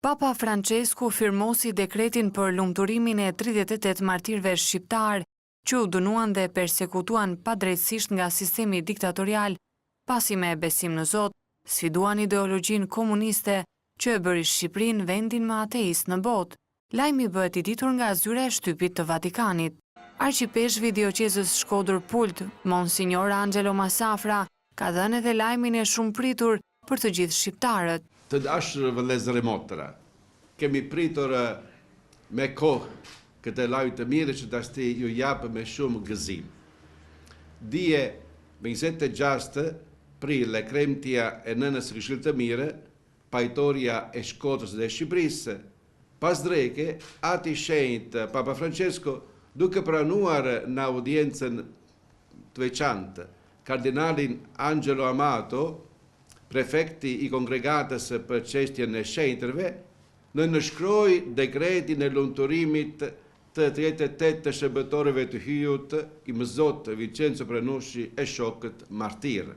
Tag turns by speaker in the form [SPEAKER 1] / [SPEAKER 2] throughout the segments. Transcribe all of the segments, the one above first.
[SPEAKER 1] Papa Francesku firmosi dekretin për lumturimin e 38 martirëve shqiptar që u dënuan dhe persekutuan padrejtësisht nga sistemi diktatorial, pasi me besim në Zot sfiduan ideologjinë komuniste që e bëri Shqipërinë vendin më ateist në botë. Lajmi bëhet i ditur nga zyra e shtypit të Vatikanit. Arqipeshvi i dioqezës Shkodër Pult, Monsignor Angelo Masafra, ka dhënë edhe lajmin e shumë pritur për të gjithë shqiptarët.
[SPEAKER 2] Të dashur vëllezër e motra, kemi pritur me kohë këtë lajm të mirë që tashti ju jap me shumë gëzim. Dje, 26 prile, kremtja e nënës së Këshillit të Mirë, pajtoria e Shkodrës dhe Shqipërisë, pas dreke, ati shenjtë Papa Francesco, duke pranuar në audiencën të veçantë kardinalin Angelo Amato, prefekti i kongregatës për çështjen e shenjtërve, në nënshkroi dekretin e lumturimit të 38 të shërbëtorëve të hyjut i Mëzot Vincenzo Prenushi e shokët martirë.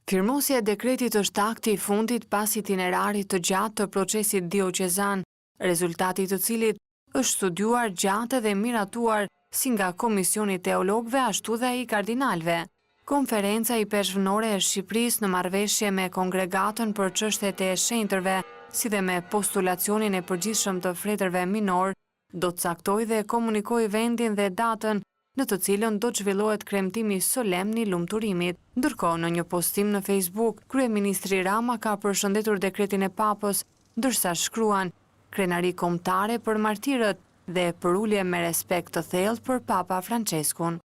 [SPEAKER 1] Firmosja e dekretit është akti i fundit pas itinerarit të gjatë të procesit dioqezan, rezultati të cilit është studiuar gjatë dhe miratuar si nga Komisioni Teologëve ashtu dhe i kardinalëve. Konferenca i peshvënore e Shqipërisë në marrëveshje me Kongregatën për çështjet e shenjtërve, si dhe me postulacionin e përgjithshëm të fletërve minor, do të caktojë dhe komunikojë vendin dhe datën në të cilën do të zhvillohet kremtimi solemn i lumturimit. Ndërkohë, në një postim në Facebook, kryeministri Rama ka përshëndetur dekretin e Papës, ndërsa shkruan krenari kombëtare për martirët dhe për ulje me respekt të thellë për Papa Franceskun.